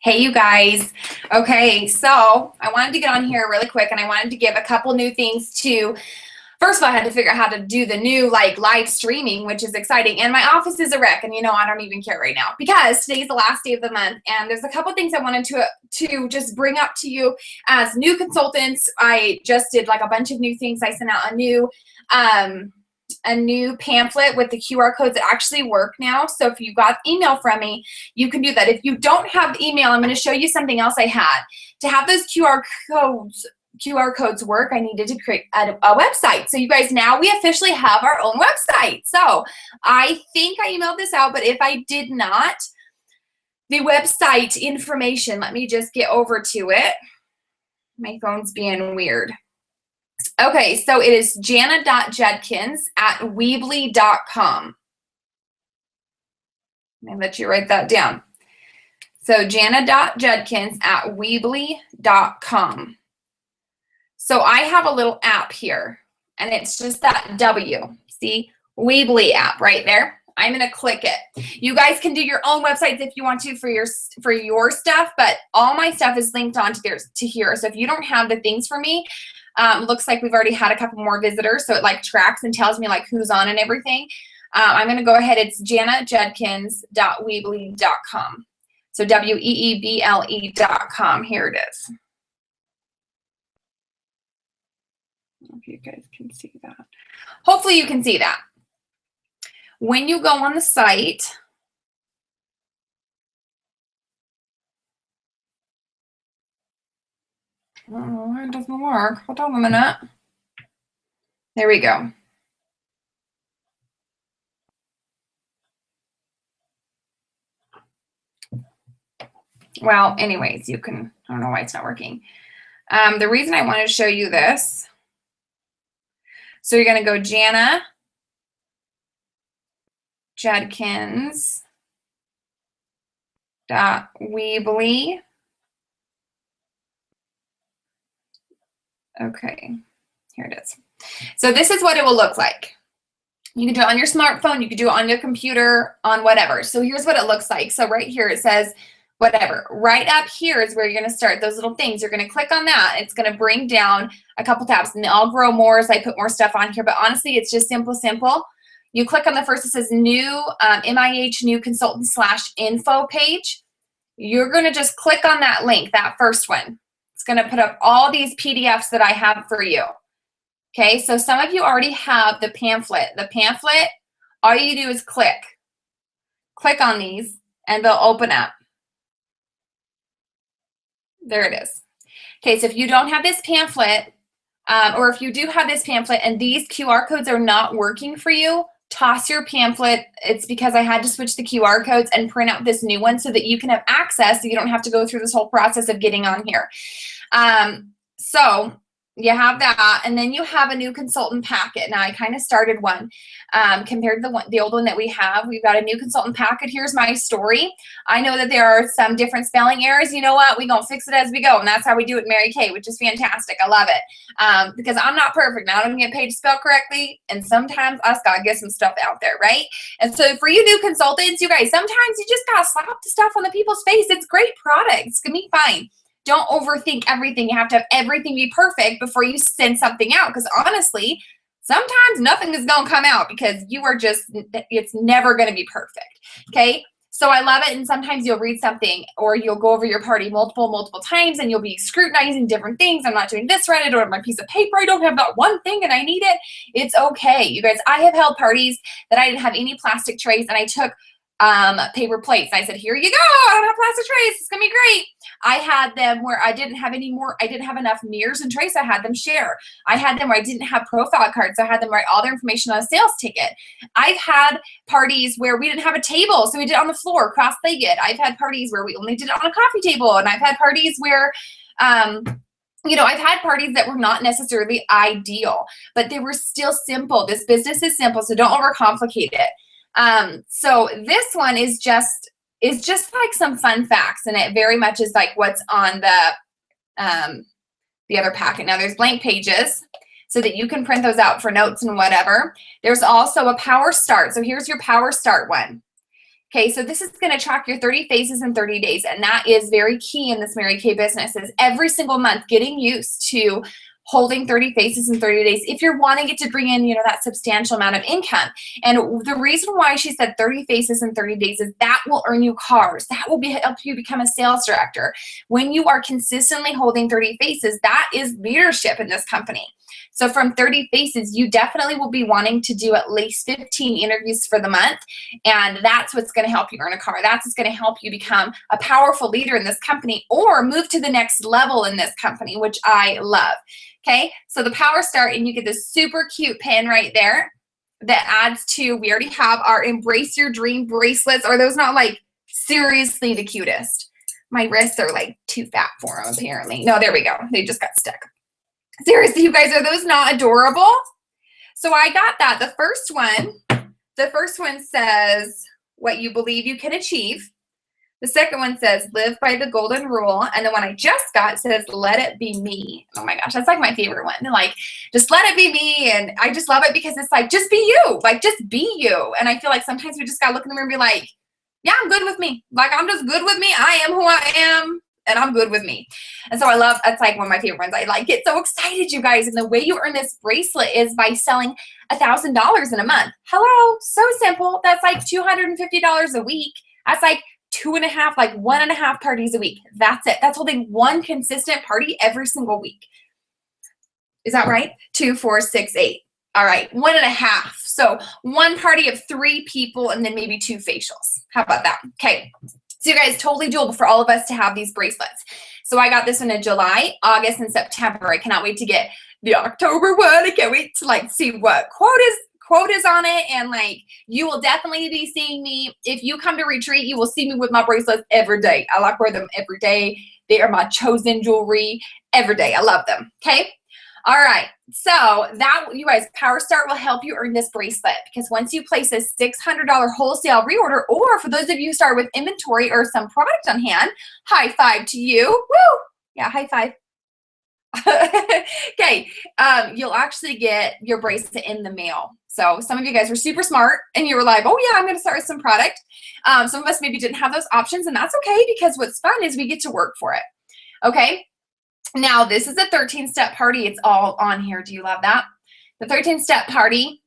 Hey, you guys. Okay, so I wanted to get on here really quick, and I wanted to give a couple new things to. First of all, I had to figure out how to do the new live streaming, which is exciting. And my office is a wreck, and I don't even care right now because today's the last day of the month, and there's a couple things I wanted to just bring up to you as new consultants. I just did a bunch of new things. I sent out a new pamphlet with the QR codes that actually work now. So if you got email from me, you can do that. If you don't have email, I'm going to show you something else I had. To have those QR codes work, I needed to create a website. So you guys, now we officially have our own website. So I think I emailed this out, but if I did not, the website information, let me just get over to it. My phone's being weird. Okay, so it is jana.judkins@weebly.com. Let me let you write that down. So jana.judkins@weebly.com. So I have a little app here, and it's just that W. See, Weebly app right there. I'm going to click it. You guys can do your own websites if you want to for your stuff, but all my stuff is linked onto to here. So if you don't have the things for me, looks like we've already had a couple more visitors, so it tracks and tells me who's on and everything. I'm going to go ahead. It's janajudkins.weebly.com. So WEEBLE.com. Here it is. I don't know if you guys can see that. Hopefully you can see that. When you go on the site, oh, it doesn't work. Hold on a minute. There we go. Well, anyways, you can, I don't know why it's not working. The reason I want to show you this, so you're going to go Jana Judkins.weebly. Okay, here it is. So this is what it will look like. You can do it on your smartphone, you can do it on your computer, on whatever. So here's what it looks like. So right here it says whatever. Right up here is where you're going to start those little things. You're going to click on that. It's going to bring down a couple tabs, and I'll grow more as I put more stuff on here. But honestly, it's just simple. You click on the first, it says new MIH new consultant /info page. You're going to just click on that link, that first one. It's going to put up all these PDFs that I have for you. Okay, so some of you already have the pamphlet. The pamphlet, all you do is click on these, and they'll open up. There it is. Okay, so if you don't have this pamphlet, or if you do have this pamphlet and these QR codes are not working for you, toss your pamphlet. It's because I had to switch the QR codes and print out this new one so that you can have access, so you don't have to go through this whole process of getting on here. So you have that, and then you have a new consultant packet. Now I kind of started one compared to the old one that we have. We've got a new consultant packet. Here's my story. I know that there are some different spelling errors. You know what? We're going to fix it as we go, and that's how we do it, Mary Kay, which is fantastic. I love it because I'm not perfect. Now I don't get paid to spell correctly, and sometimes I just got to get some stuff out there, right? And so for you new consultants, you guys, sometimes you just got to slap the stuff on the people's face. It's great product. It's going to be fine. Don't overthink everything. You have to have everything be perfect before you send something out, because honestly, sometimes nothing is going to come out because you are just, it's never going to be perfect. Okay, so I love it. And sometimes you'll read something, or you'll go over your party multiple times, and you'll be scrutinizing different things. I'm not doing this right. I don't have my piece of paper. I don't have that one thing and I need it. It's okay, you guys. I have held parties that I didn't have any plastic trays, and I took paper plates. I said, here you go. I don't have plastic trays. It's going to be great. I had them where I didn't have any more. I didn't have enough mirrors and trays. I had them share. I had them where I didn't have profile cards. So I had them write all their information on a sales ticket. I've had parties where we didn't have a table, so we did it on the floor, cross-legged. I've had parties where we only did it on a coffee table. And I've had parties where, you know, I've had parties that were not necessarily ideal, but they were still simple. This business is simple, so don't overcomplicate it. So this one is just like some fun facts, and it very much is like what's on the other packet. Now there's blank pages so that you can print those out for notes and whatever. There's also a power start. So here's your power start one. Okay, so this is going to track your 30 phases in 30 days, and that is very key in this Mary Kay business, is every single month getting used to holding 30 phases in 30 days if you're wanting it to bring in, that substantial amount of income. And the reason why she said 30 faces in 30 days is that will earn you cars. That will help you become a sales director. When you are consistently holding 30 faces, that is leadership in this company. So from 30 faces, you definitely will be wanting to do at least 15 interviews for the month. And that's what's going to help you earn a car. That's what's going to help you become a powerful leader in this company or move to the next level in this company, which I love. Okay, so the Power Start, and you get this super cute pin right there that adds to, we already have our Embrace Your Dream bracelets. Are those not like seriously the cutest? My wrists are like too fat for them apparently. No, there we go. They just got stuck. Seriously, you guys, are those not adorable? So I got that. The first one says, what you believe you can achieve. The second one says, live by the golden rule. And the one I just got says, let it be me. Oh my gosh, that's like my favorite one. Like, just let it be me. And I just love it because it's like, just be you. Like, just be you. And I feel like sometimes we just got to look in the mirror and be like, yeah, I'm good with me. Like, I'm just good with me. I am who I am. And I'm good with me. And so that's like one of my favorite ones. I like get so excited, you guys. And the way you earn this bracelet is by selling $1,000 in a month. Hello, so simple. That's like $250 a week. That's like 1.5 parties a week. That's it. That's holding one consistent party every single week. Is that right? 2, 4, 6, 8. All right, 1.5. So one party of 3 people and then maybe 2 facials. How about that? Okay. So you guys, totally doable for all of us to have these bracelets. So I got this one in July, August, and September. I cannot wait to get the October one. I can't wait to see what quotas on it. And you will definitely be seeing me. If you come to retreat, you will see me with my bracelets every day. I wear them every day. They are my chosen jewelry every day. I love them. Okay. All right, so that, you guys, Power Start will help you earn this bracelet because once you place a $600 wholesale reorder, or for those of you who start with inventory or some product on hand, high five to you. Woo! Yeah, high five. Okay, you'll actually get your bracelet in the mail. So some of you guys were super smart and you were like, oh yeah, I'm going to start with some product. Some of us maybe didn't have those options, and that's okay because what's fun is we get to work for it. Okay. Now, this is a 13-step party. It's all on here. Do you love that? The 13-step party.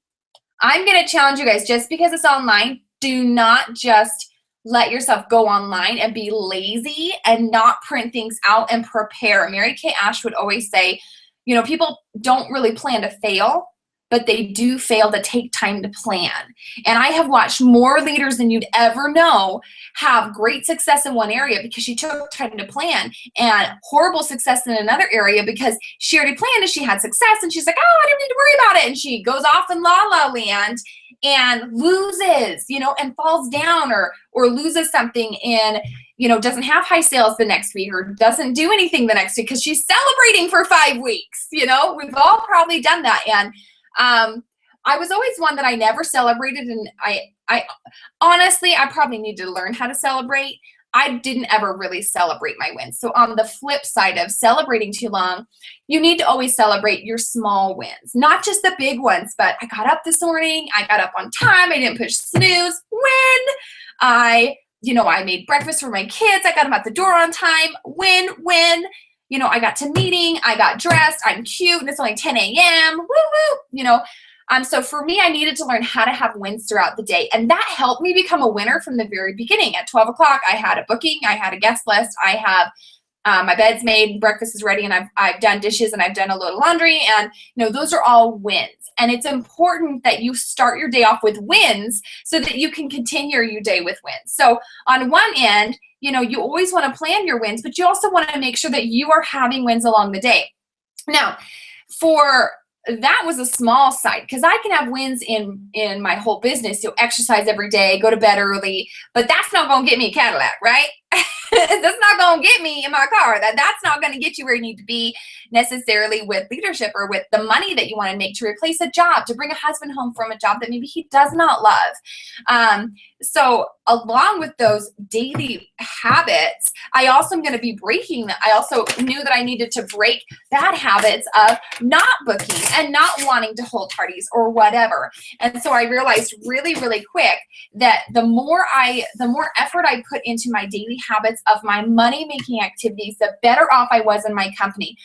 I'm going to challenge you guys, just because it's online, do not just let yourself go online and be lazy and not print things out and prepare. Mary Kay Ash would always say, people don't really plan to fail, but they do fail to take time to plan. And I have watched more leaders than you'd ever know have great success in one area because she took time to plan, and horrible success in another area because she already planned and she had success and she's like, oh, I don't need to worry about it. And she goes off in la la land and loses, and falls down or loses something and, doesn't have high sales the next week or doesn't do anything the next week because she's celebrating for 5 weeks. We've all probably done that. And I was always one that I never celebrated, and I honestly, I probably need to learn how to celebrate. I didn't ever really celebrate my wins. So on the flip side of celebrating too long, you need to always celebrate your small wins, not just the big ones, but I got up this morning, I got up on time, I didn't push snooze, win. I made breakfast for my kids, I got them at the door on time, win. I got to meeting, I got dressed, I'm cute, and it's only 10 a.m., woo. So for me, I needed to learn how to have wins throughout the day. And that helped me become a winner from the very beginning. At 12 o'clock, I had a booking, I had a guest list, I have my bed's made, breakfast is ready, and I've done dishes and I've done a load of laundry. And, those are all wins. And it's important that you start your day off with wins so that you can continue your day with wins. So on one end, you always want to plan your wins, but you also want to make sure that you are having wins along the day. Now, that was a small side because I can have wins in my whole business. Exercise every day, go to bed early, but that's not going to get me a Cadillac, right? That's not going to get me in my car. That's not going to get you where you need to be necessarily with leadership or with the money that you want to make to replace a job, to bring a husband home from a job that maybe he does not love. So along with those daily habits, I also am going to be breaking that. I also knew that I needed to break bad habits of not booking and not wanting to hold parties or whatever. And so I realized really, really quick that the more effort I put into my daily habits of my money-making activities, the better off I was in my company.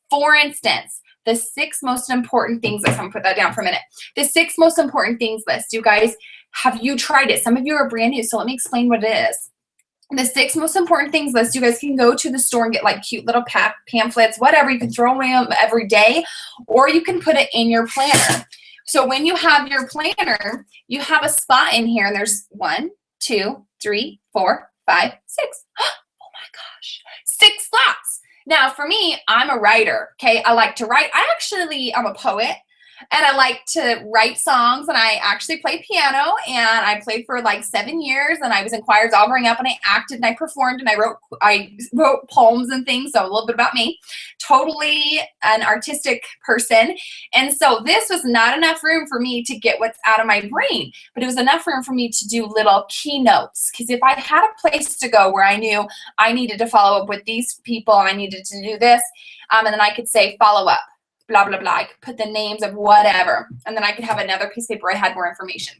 For instance, the 6 most important things list. I'm going to put that down for a minute. The 6 most important things list. You guys, have you tried it? Some of you are brand new, so let me explain what it is. The 6 most important things list, you guys can go to the store and get like cute little pamphlets, whatever. You can throw away them every day, or you can put it in your planner. So when you have your planner, you have a spot in here, and there's 1, 2, 3, 4, 5, 6. Oh my gosh, 6 slots. Now, for me, I'm a writer, okay? I like to write. I'm a poet, and I like to write songs, and I actually play piano, and I played for like 7 years, and I was in choirs all growing up, and I acted, and I performed, and I wrote poems and things, so a little bit about me. Totally an artistic person, and so this was not enough room for me to get what's out of my brain, but it was enough room for me to do little keynotes, because if I had a place to go where I knew I needed to follow up with these people, I needed to do this, and then I could say follow up, blah, blah, blah. I could put the names of whatever, and then I could have another piece of paper. I had more information.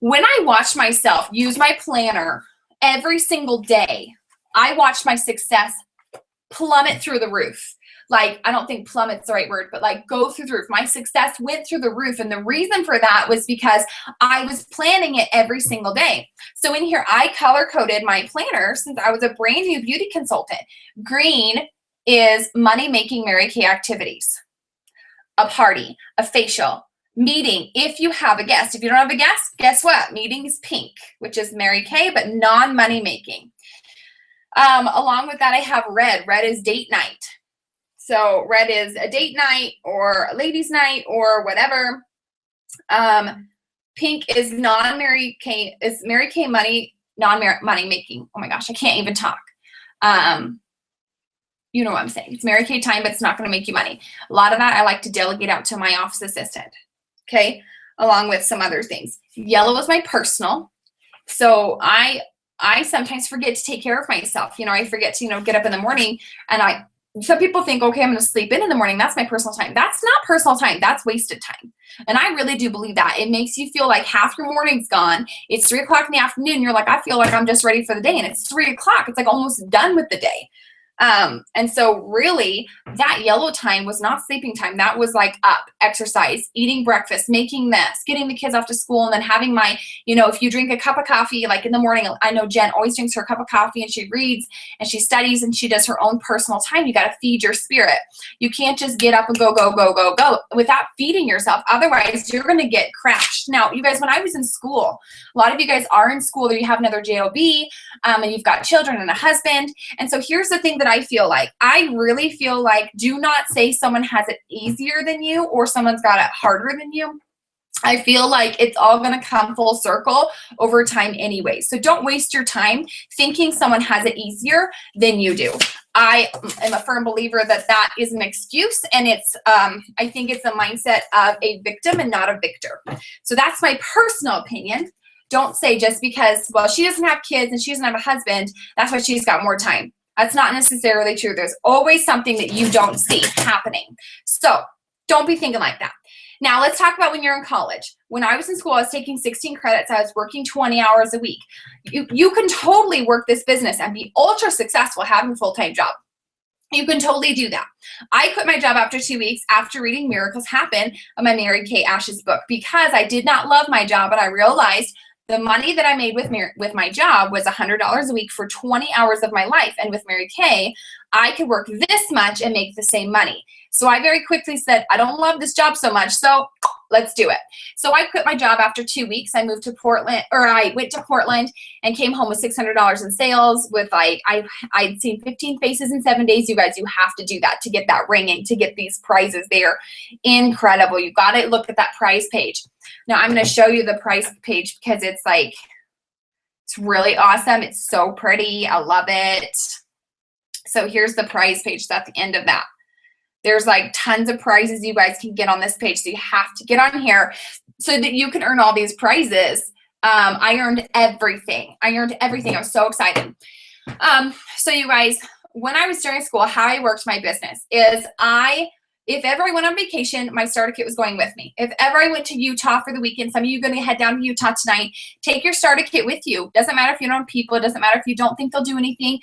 When I watched myself use my planner every single day, I watched my success plummet through the roof. Like, I don't think plummet's the right word, but like go through the roof. My success went through the roof. And the reason for that was because I was planning it every single day. So in here, I color coded my planner since I was a brand new beauty consultant. Green is money-making Mary Kay activities, a party, a facial, meeting. If you have a guest, if you don't have a guest, guess what? Meeting is pink, which is Mary Kay, but non-money making. Along with that, I have red. Red is date night. So red is a date night or a ladies' night or whatever. Pink is non-Mary Kay, is Mary Kay money, non-money making. Oh my gosh, I can't even talk. You know what I'm saying. It's Mary Kay time, but it's not going to make you money. A lot of that I like to delegate out to my office assistant, okay, along with some other things. Yellow is my personal. So I sometimes forget to take care of myself. You know, I forget to, get up in the morning, and some people think, okay, I'm going to sleep in the morning. That's my personal time. That's not personal time. That's wasted time. And I really do believe that. It makes you feel like half your morning's gone. It's 3 o'clock in the afternoon. You're like, I feel like I'm just ready for the day. And it's 3 o'clock. It's like almost done with the day. And so really that yellow time was not sleeping time. That was like up, exercise, eating breakfast, making this, getting the kids off to school, and then having my, if you drink a cup of coffee, like in the morning, I know Jen always drinks her cup of coffee and she reads and she studies and she does her own personal time. You got to feed your spirit. You can't just get up and go without feeding yourself. Otherwise you're going to get crashed. Now, you guys, when I was in school, a lot of you guys are in school, or you have another job, and you've got children and a husband. And so here's the thing that I feel like. I really feel like, do not say someone has it easier than you or someone's got it harder than you. I feel like it's all going to come full circle over time anyway. So don't waste your time thinking someone has it easier than you do. I am a firm believer that that is an excuse, and it's I think it's a mindset of a victim and not a victor. So that's my personal opinion. Don't say just because, well, she doesn't have kids and she doesn't have a husband, that's why she's got more time. That's not necessarily true. There's always something that you don't see happening. So don't be thinking like that. Now let's talk about when you're in college. When I was in school, I was taking 16 credits. I was working 20 hours a week. You can totally work this business and be ultra successful having a full-time job. You can totally do that. I quit my job after 2 weeks after reading Miracles Happen of my Mary Kay Ash's book, because I did not love my job, and I realized the money that I made with my job was $100 a week for 20 hours of my life. And with Mary Kay, I could work this much and make the same money. So I very quickly said, I don't love this job so much, so let's do it. So I quit my job after 2 weeks. I moved to Portland, or I went to Portland and came home with $600 in sales with I'd seen 15 faces in 7 days. You guys, you have to do that to get that ringing, to get these prizes. They are incredible. You got to look at that prize page. Now I'm going to show you the prize page because it's really awesome. It's so pretty. I love it. So here's the prize page. That's the end of that. There's like tons of prizes you guys can get on this page. So you have to get on here so that you can earn all these prizes I earned everything. I earned everything. I was so excited. So you guys, when I was during school, how I worked my business is if ever I went on vacation, my starter kit was going with me. If ever I went to Utah for the weekend, some of you are going to head down to Utah tonight, take your starter kit with you. Doesn't matter if you don't have people. It doesn't matter if you don't think they'll do anything.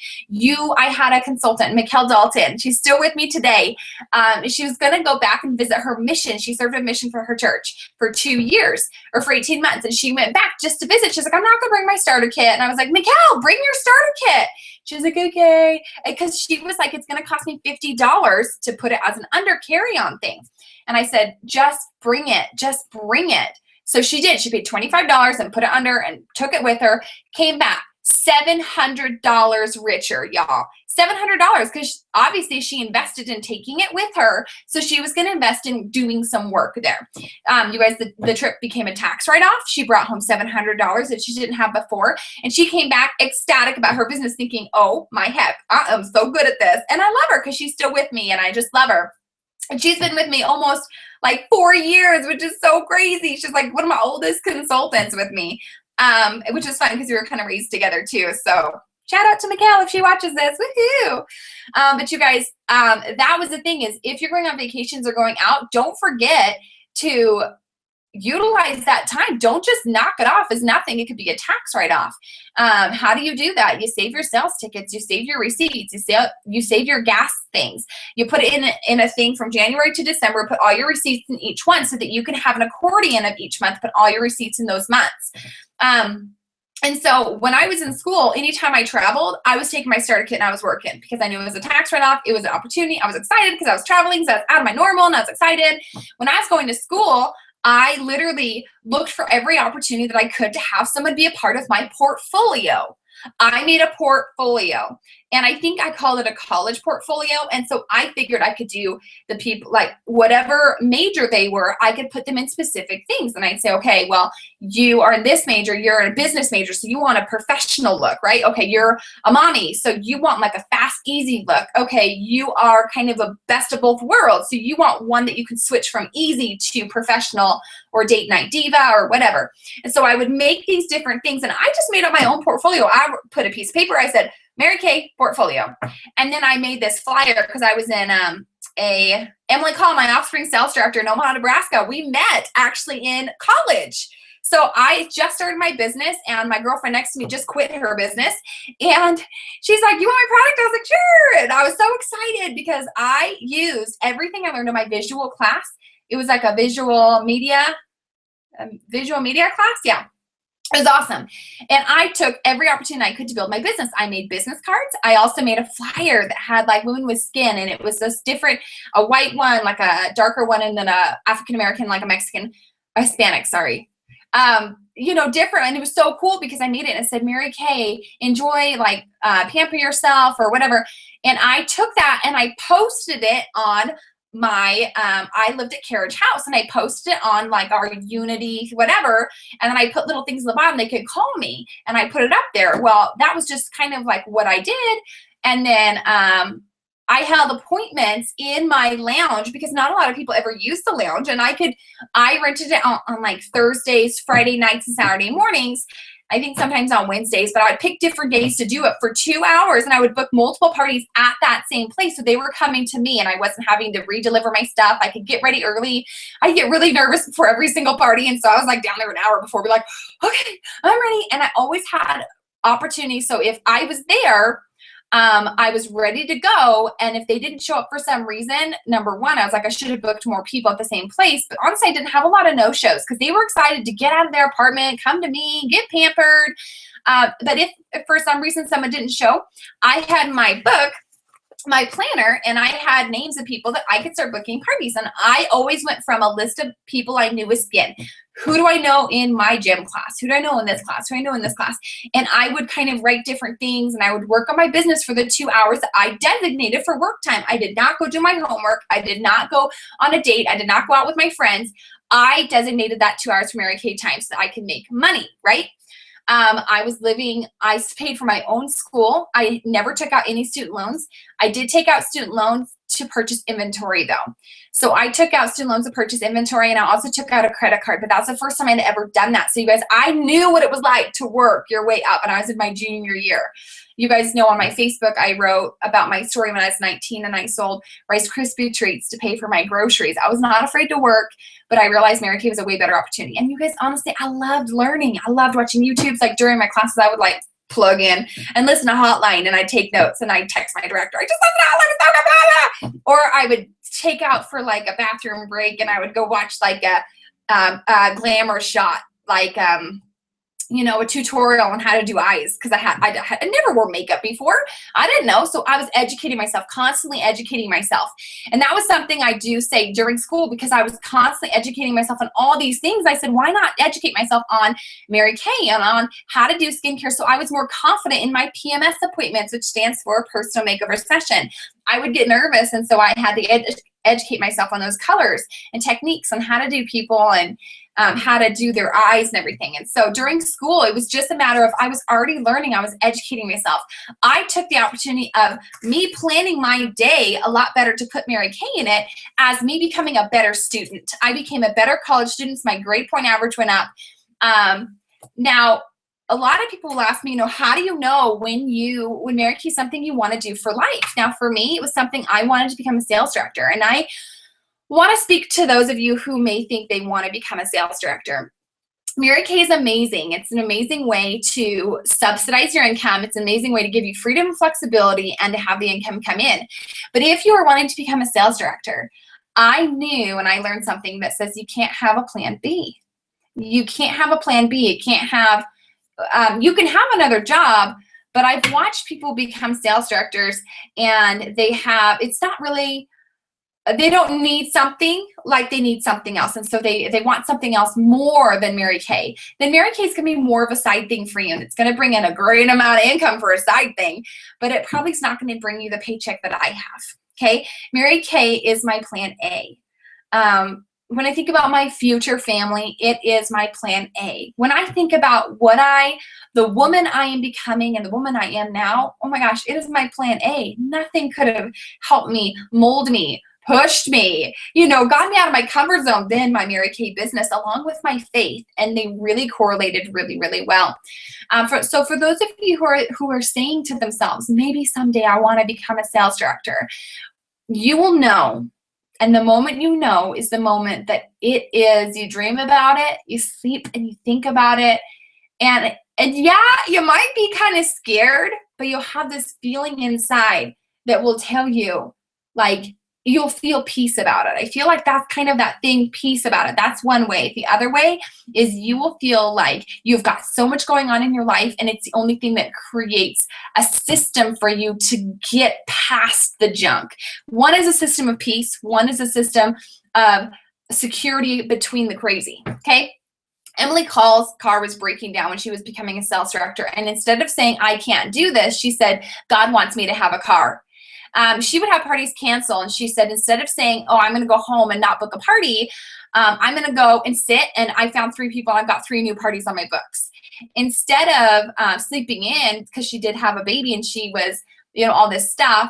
I had a consultant, Mikkel Dalton. She's still with me today. She was going to go back and visit her mission. She served a mission for her church for 2 years or for 18 months. And she went back just to visit. She's like, I'm not going to bring my starter kit. And I was like, Mikkel, bring your starter kit. She was like, okay. Because she was like, it's going to cost me $50 to put it as an under carry-on thing. And I said, just bring it. Just bring it. So she did. She paid $25 and put it under and took it with her, came back. $700 richer, y'all. $700 because obviously she invested in taking it with her. So she was going to invest in doing some work there. You guys, the trip became a tax write-off. She brought home $700 that she didn't have before. And she came back ecstatic about her business thinking, oh my heck, I am so good at this. And I love her because she's still with me and I just love her. And she's been with me almost like 4 years, which is so crazy. She's like one of my oldest consultants with me. Which is fun because we were kind of raised together too. So shout out to Mikkel if she watches this. Woohoo! But you guys, that was the thing is if you're going on vacations or going out, don't forget to utilize that time. Don't just knock it off as nothing. It could be a tax write-off. How do you do that? You save your sales tickets. You save your receipts. You save your gas things. You put it in a thing from January to December. Put all your receipts in each one so that you can have an accordion of each month. Put all your receipts in those months. And so when I was in school, anytime I traveled, I was taking my starter kit and I was working because I knew it was a tax write-off. It was an opportunity. I was excited because I was traveling. So I was out of my normal and I was excited. When I was going to school, I literally looked for every opportunity that I could to have someone be a part of my portfolio. I made a portfolio and I think I called it a college portfolio. And so I figured I could do the people like whatever major they were, I could put them in specific things. And I'd say, okay, well, you are in this major, you're in a business major. So you want a professional look, right? Okay. You're a mommy. So you want like a fast, easy look. Okay. You are kind of a best of both worlds. So you want one that you can switch from easy to professional or date night diva or whatever. And so I would make these different things and I just made up my own portfolio. I put a piece of paper. I said, Mary Kay portfolio. And then I made this flyer because I was in Emily Call, my offspring sales director in Omaha, Nebraska. We met actually in college. So I just started my business and my girlfriend next to me just quit her business. And she's like, you want my product? I was like, sure. And I was so excited because I used everything I learned in my visual class. It was like a visual media class. Yeah. It was awesome. And I took every opportunity I could to build my business. I made business cards. I also made a flyer that had like women with skin and it was this different, a white one, like a darker one, and then a African-American, like a Hispanic, sorry. Different. And it was so cool because I made it and it said, Mary Kay, enjoy, like, pamper yourself or whatever. And I took that and I posted it on my, I lived at Carriage House and I posted it on like our Unity, whatever. And then I put little things in the bottom, they could call me and I put it up there. Well, that was just kind of like what I did. And then, I held appointments in my lounge because not a lot of people ever use the lounge. And I rented it on like Thursdays, Friday nights, and Saturday mornings. I think sometimes on Wednesdays, but I would pick different days to do it for 2 hours and I would book multiple parties at that same place. So they were coming to me and I wasn't having to re-deliver my stuff. I could get ready early. I get really nervous before every single party. And so I was like down there an hour before, be like, okay, I'm ready. And I always had opportunities. So if I was there, I was ready to go. And if they didn't show up for some reason, number one, I was like, I should have booked more people at the same place. But honestly, I didn't have a lot of no-shows because they were excited to get out of their apartment, come to me, get pampered. But if for some reason someone didn't show, I had my book, my planner, and I had names of people that I could start booking parties. And I always went from a list of people I knew with skin. Who do I know in my gym class? Who do I know in this class? Who do I know in this class? And I would kind of write different things and I would work on my business for the 2 hours that I designated for work time. I did not go do my homework. I did not go on a date. I did not go out with my friends. I designated that 2 hours for Mary Kay time so that I could make money, right? I paid for my own school. I never took out any student loans. I did take out student loans to purchase inventory though. So I took out student loans to purchase inventory, and I also took out a credit card, but that's the first time I'd ever done that. So you guys, I knew what it was like to work your way up, and I was in my junior year. You guys know on my Facebook, I wrote about my story when I was 19 and I sold Rice Krispie treats to pay for my groceries. I was not afraid to work, but I realized Mary Kay was a way better opportunity. And you guys, honestly, I loved learning. I loved watching YouTubes. Like during my classes, I would like plug in and listen to Hotline, and I'd take notes, and I'd text my director, I just love Hotline, or I would take out for like a bathroom break, and I would go watch like a glamour shot, like you know, a tutorial on how to do eyes, because I never wore makeup before. I didn't know, so I was educating myself, constantly educating myself. And that was something I do say during school, because I was constantly educating myself on all these things. I said, why not educate myself on Mary Kay and on how to do skincare, so I was more confident in my PMS appointments, which stands for personal makeover session. I would get nervous, and so I had to educate myself on those colors and techniques on how to do people and how to do their eyes and everything. And so during school, it was just a matter of, I was already learning, I was educating myself. I took the opportunity of me planning my day a lot better to put Mary Kay in it as me becoming a better student. I became a better college student. My grade point average went up. Now, a lot of people will ask me, you know, how do you know when Mary Kay is something you want to do for life? Now, for me, it was something I wanted to become a sales director. And I want to speak to those of you who may think they want to become a sales director. Mary Kay is amazing. It's an amazing way to subsidize your income. It's an amazing way to give you freedom and flexibility and to have the income come in. But if you are wanting to become a sales director, I knew and I learned something that says you can't have a plan B. You can't have a plan B. You can't have, you can have another job, but I've watched people become sales directors and they have, it's not really, they don't need something, like they need something else. And so they want something else more than Mary Kay. Then Mary Kay is going to be more of a side thing for you. And it's going to bring in a great amount of income for a side thing, but it probably is not going to bring you the paycheck that I have. Okay. Mary Kay is my plan A. When I think about my future family, it is my plan A. When I think about the woman I am becoming and the woman I am now, oh my gosh, it is my plan A. Nothing could have helped me, mold me, pushed me, you know, got me out of my comfort zone than my Mary Kay business, along with my faith, and they really correlated really, really well. So for those of you who are saying to themselves, maybe someday I want to become a sales director, you will know. And the moment you know is the moment that it is, you dream about it, you sleep and you think about it. And yeah, you might be kind of scared, but you'll have this feeling inside that will tell you, like, you'll feel peace about it. I feel like that's kind of that thing, peace about it. That's one way. The other way is you will feel like you've got so much going on in your life, and it's the only thing that creates a system for you to get past the junk. One is a system of peace. One is a system of security between the crazy, okay? Emily Call's car was breaking down when she was becoming a sales director, and instead of saying, I can't do this, she said, God wants me to have a car. She would have parties cancel, and she said, instead of saying, oh, I'm going to go home and not book a party, I'm going to go and sit, and I found 3 people, I've got 3 new parties on my books. Instead of sleeping in, because she did have a baby and she was, you know, all this stuff,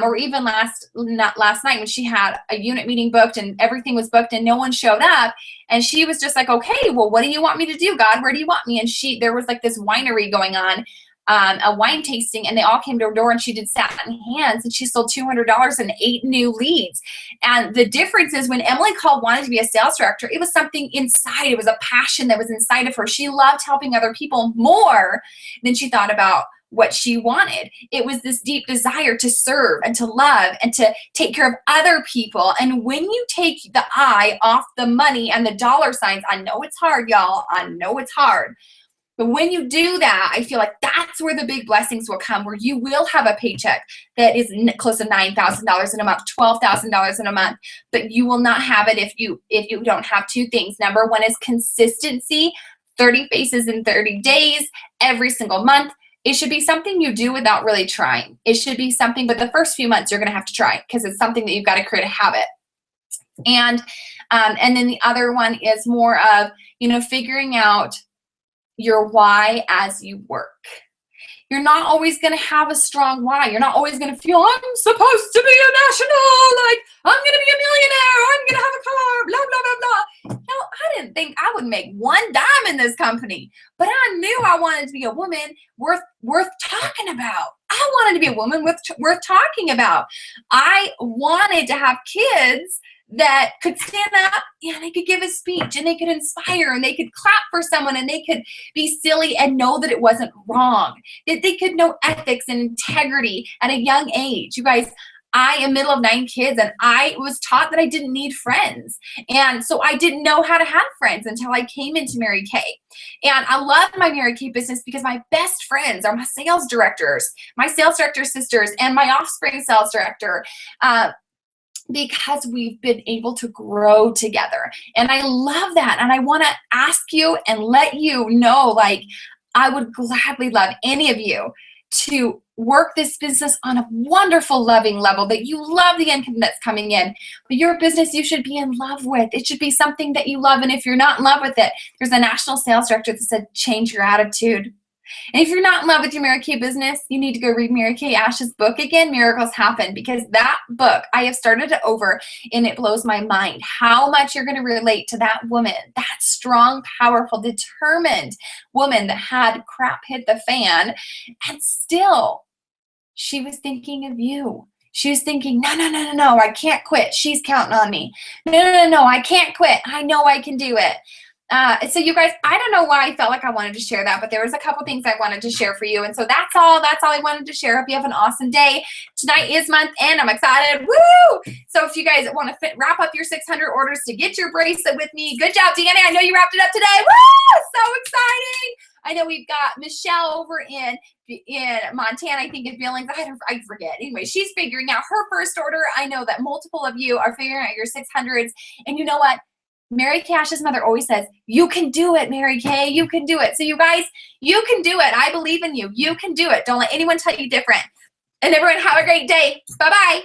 or even last night when she had a unit meeting booked and everything was booked and no one showed up, and she was just like, okay, well, what do you want me to do, God? Where do you want me? And there was like this winery going on, a wine tasting, and they all came to her door, and she did satin hands, and she sold $200 and 8 new leads. And the difference is, when Emily Call wanted to be a sales director, it was something inside. It was a passion that was inside of her. She loved helping other people more than she thought about what she wanted. It was this deep desire to serve and to love and to take care of other people. And when you take the eye off the money and the dollar signs, I know it's hard, y'all. I know it's hard. But when you do that, I feel like that's where the big blessings will come, where you will have a paycheck that is close to $9,000 in a month, $12,000 in a month, but you will not have it if you don't have 2 things. Number 1 is consistency, 30 faces in 30 days, every single month. It should be something you do without really trying. It should be something, but the first few months you're going to have to try, because it's something that you've got to create a habit. And then the other one is more of, you know, figuring out your why as you work. You're not always going to have a strong why. You're not always going to feel, I'm supposed to be a national, like, I'm going to be a millionaire, I'm going to have a car, blah, blah, blah, blah. No, I didn't think I would make one dime in this company, but I knew I wanted to be a woman worth talking about. I wanted to be a woman worth talking about. I wanted to have kids that could stand up and they could give a speech and they could inspire and they could clap for someone and they could be silly and know that it wasn't wrong, that they could know ethics and integrity at a young age. You guys, I am middle of 9 kids and I was taught that I didn't need friends. And so I didn't know how to have friends until I came into Mary Kay. And I love my Mary Kay business because my best friends are my sales directors, my sales director sisters, and my offspring sales director. Because we've been able to grow together. And I love that. And I want to ask you and let you know, like, I would gladly love any of you to work this business on a wonderful, loving level, that you love the income that's coming in. But your business you should be in love with. It should be something that you love. And if you're not in love with it, there's a national sales director that said, change your attitude. And if you're not in love with your Mary Kay business, you need to go read Mary Kay Ash's book again, Miracles Happen, because that book, I have started it over and it blows my mind how much you're going to relate to that woman, that strong, powerful, determined woman that had crap hit the fan, and still she was thinking of you. She was thinking, no, I can't quit. She's counting on me. No, I can't quit. I know I can do it. So you guys, I don't know why I felt like I wanted to share that, but there was a couple things I wanted to share for you. And so that's all I wanted to share. Hope you have an awesome day. Tonight is month end. I'm excited. Woo! So if you guys want to wrap up your 600 orders to get your bracelet with me, good job, Deanna. I know you wrapped it up today. Woo! So exciting. I know we've got Michelle over in Montana, I think, is Billings. I forget. Anyway, she's figuring out her first order. I know that multiple of you are figuring out your 600s. And you know what? Mary Kay Ash's mother always says, you can do it, Mary Kay, you can do it. So you guys, you can do it. I believe in you. You can do it. Don't let anyone tell you different. And everyone have a great day. Bye-bye.